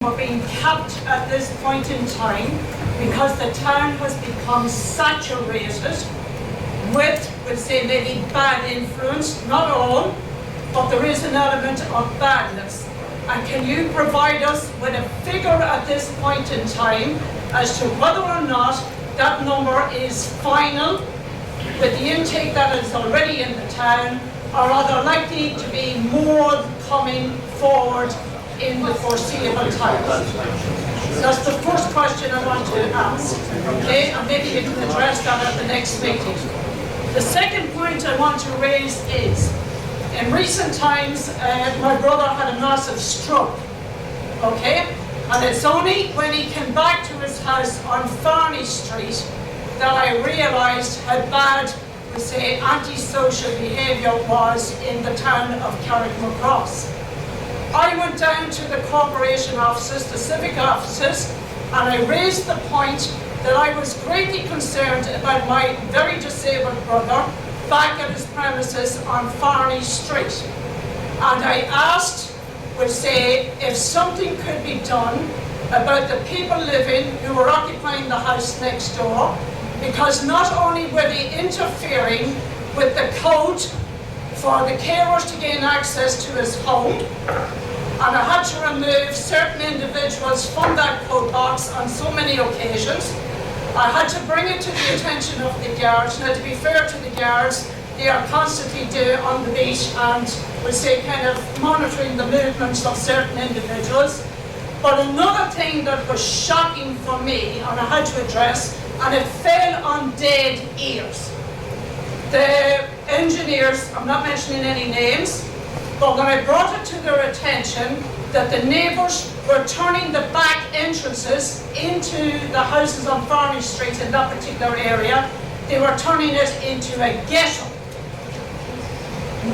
were being capped at this point in time because the town has become saturated with, we'll say, maybe bad influence, not all, but there is an element of badness. And can you provide us with a figure at this point in time as to whether or not that number is final with the intake that is already in the town, or are there likely to be more coming forward in the foreseeable time? That's the first question I want to ask, okay? And maybe you can address that at the next meeting. The second point I want to raise is, in recent times, my brother had a massive stroke, okay? And it's only when he came back to his house on Farney Street that I realised how bad, we say, antisocial behaviour was in the town of Carrickmacross. I went down to the corporation offices, the civic offices, and I raised the point that I was greatly concerned about my very disabled brother back at his premises on Farney Street. And I asked, we'll say, if something could be done about the people living who were occupying the house next door, because not only were they interfering with the code for the carers to gain access to his home, and I had to remove certain individuals from that code box on so many occasions. I had to bring it to the attention of the guards. Now, to be fair to the guards, they are constantly on the beat and, we'll say, kind of monitoring the movements of certain individuals. But another thing that was shocking for me, and I had to address, and it fell on dead ears. The engineers, I'm not mentioning any names, but when I brought it to their attention that the neighbours were turning the back entrances into the houses on Farney Street in that particular area, they were turning it into a ghetto.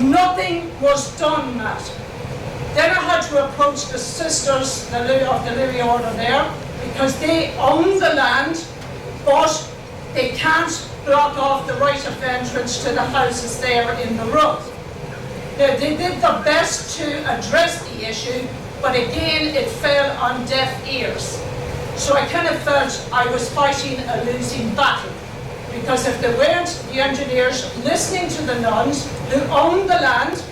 Nothing was done, Matt. Then I had to approach the sisters of the Louis Order there, because they own the land, but they can't block off the right of entrance to the houses there in the road. They did their best to address the issue, but again it fell on deaf ears. So I kind of felt I was fighting a losing battle, because if they weren't the engineers listening to the nuns who owned the land,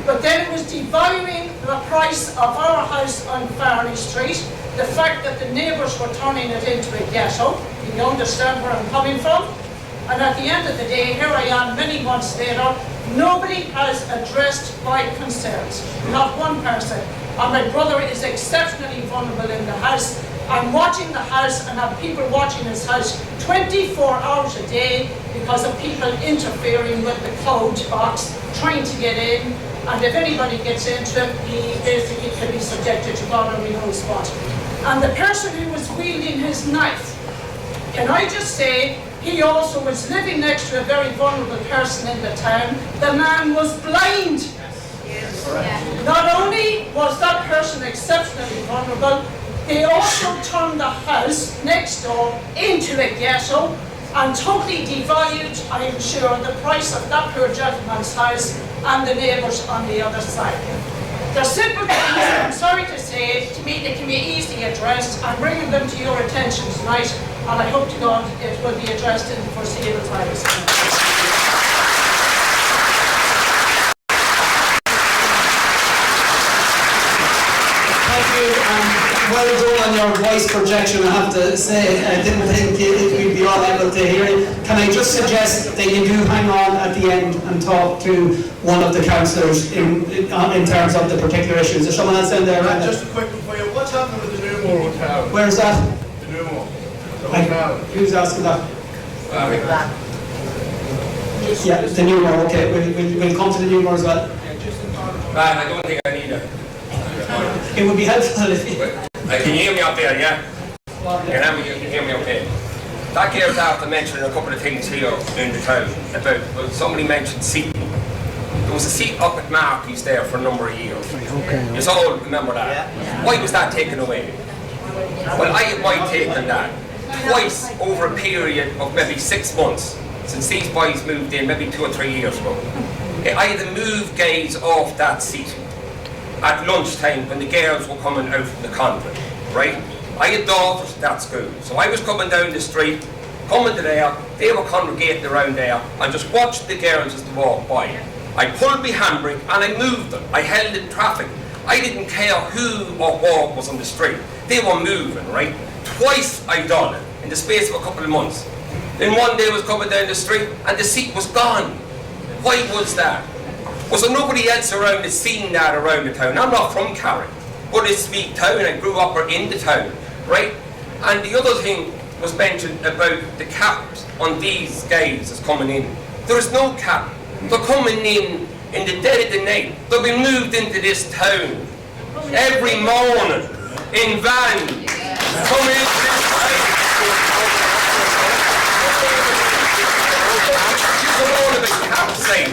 but then it was devaluing the price of our house on Farney Street, the fact that the neighbours were turning it into a ghetto. You understand where I'm coming from? And at the end of the day, here I am many months later, nobody has addressed my concerns, not one person. And my brother is exceptionally vulnerable in the house. I'm watching the house and have people watching his house 24 hours a day because of people interfering with the code box, trying to get in. And if anybody gets into it, he basically can be subjected to God only knows what. And the person who was wielding his knife, can I just say, he also was living next to a very vulnerable person in the town. The man was blind. Yes. Yeah. Not only was that person exceptionally vulnerable, they also turned the house next door into a ghetto and totally devalued, I am sure, the price of that poor gentleman's house and the neighbours on the other side. They're simple things, I'm sorry to say, to me they can be easily addressed. I'm bringing them to your attention tonight, and I hope to God it will be addressed in the foreseeable times. Thank you, and well done on your voice projection, I have to say. I didn't think we'd be all able to hear you. Can I just suggest that you do hang on at the end and talk to one of the councillors in terms of the particular issues. There's someone else in there? Just a quick one for you. What's happening with the Newmore Hotel? Where's that? The Newmore. The hotel. Who's asking that? Yeah, the Newmore, okay. We'll come to the Newmore as well. Man, I don't think I need it. It would be helpful if you... Can you hear me up there, yeah? You can hear me okay. That gives after mentioning a couple of things here in the town about, well, somebody mentioned seating. There was a seat up at Marky's there for a number of years. Okay. You all remember that? Yeah. Why was that taken away? Well, I have why taken that twice over a period of maybe 6 months since these boys moved in, maybe 2 or 3 years ago. I had to move guys off that seat at lunchtime when the girls were coming out from the convent. right? I had daughters at that school, so I was coming down the street, coming to there, they were congregating around there, and just watched the girls as they walked by. I pulled my handbrake and I moved them. I held in traffic. I didn't care who or what was on the street. They were moving, right? Twice I done it in the space of a couple of months. Then one day I was coming down the street and the seat was gone. Why was that? Was there nobody else around that seen that around the town? I'm not from Carrick, but it's the town. I grew up in the town, right? And the other thing was mentioned about the caps on these guys that's coming in. There is no cap. They're coming in the dead of the night. They'll be moved into this town every morning in vans. Coming into this town.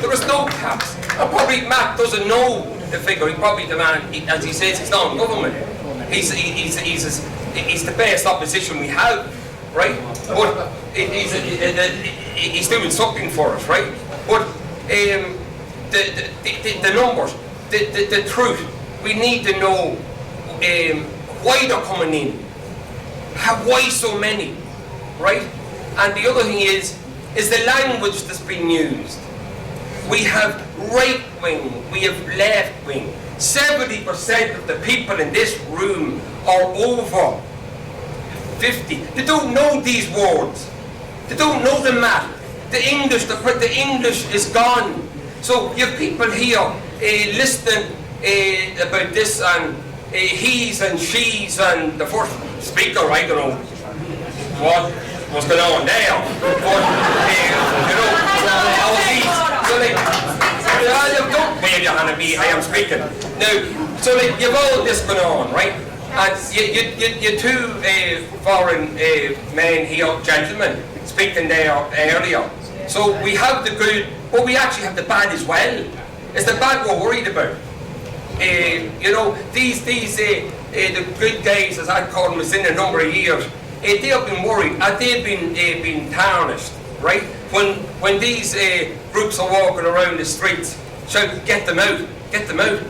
There is no caps. And probably Matt doesn't know the figure. He probably as he says, he's not in government. He's the best opposition we have, right? But he's doing something for us, right? But the numbers, the truth, we need to know why they're coming in, why so many, right? And the other thing is the language that's being used. We have right wing, we have left wing. 70% of the people in this room are over 50. They don't know these words. They don't know the math. The English is gone. So you have people here listening about this and he's and she's and the first speaker, I don't know what was going on there. But, you know, all these. So like, don't wave your hand at me, I am speaking. Now, so like, you've all this going on, right? And you two foreign men here, gentlemen, speaking there earlier. So we have the good, but we actually have the bad as well. It's the bad we're worried about. You know, these the good guys, as I call them, is in a number of years. They have been worried, and they've been tarnished, right? When these groups are walking around the streets, shout, get them out, get them out.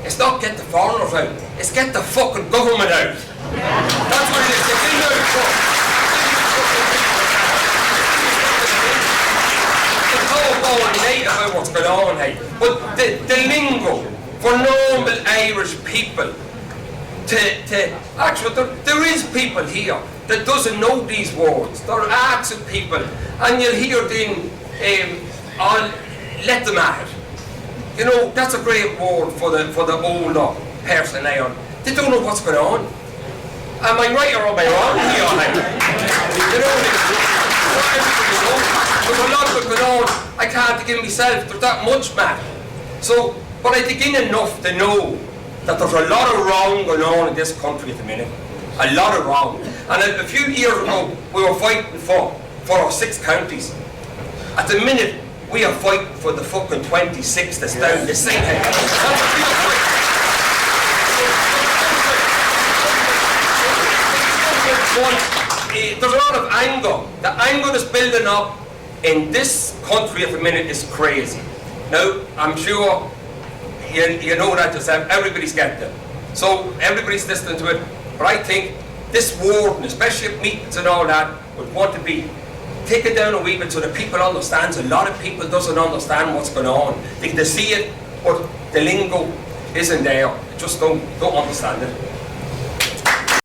It's not get the foreigners out, it's get the fucking government out. That's what it is, get them out first. It's all going late about what's going on, hey. But the lingo for normal Irish people, actually, there is people here that doesn't know these words. There are acts of people, and you'll hear them, I'll let them at it. You know, that's a great word for the older person there. They don't know what's going on. Am I right or am I wrong here? You know, there's a lot of going on. I can't give myself, there's that much, man. So, but I dig in enough to know that there's a lot of wrong going on in this country at the minute. A lot of wrong. And a few years ago, we were fighting for our 6 counties. At the minute, we are fighting for the fucking 26 that's down the same head. There's a lot of anger. The anger that's building up in this country at the minute is crazy. Now, I'm sure you know that yourself, everybody's getting it. So everybody's listening to it. But I think this word, and especially at meetings and all that, would want to be taken down a wee bit so that people understand. A lot of people doesn't understand what's going on. They see it, but the lingo isn't there. They just don't understand it.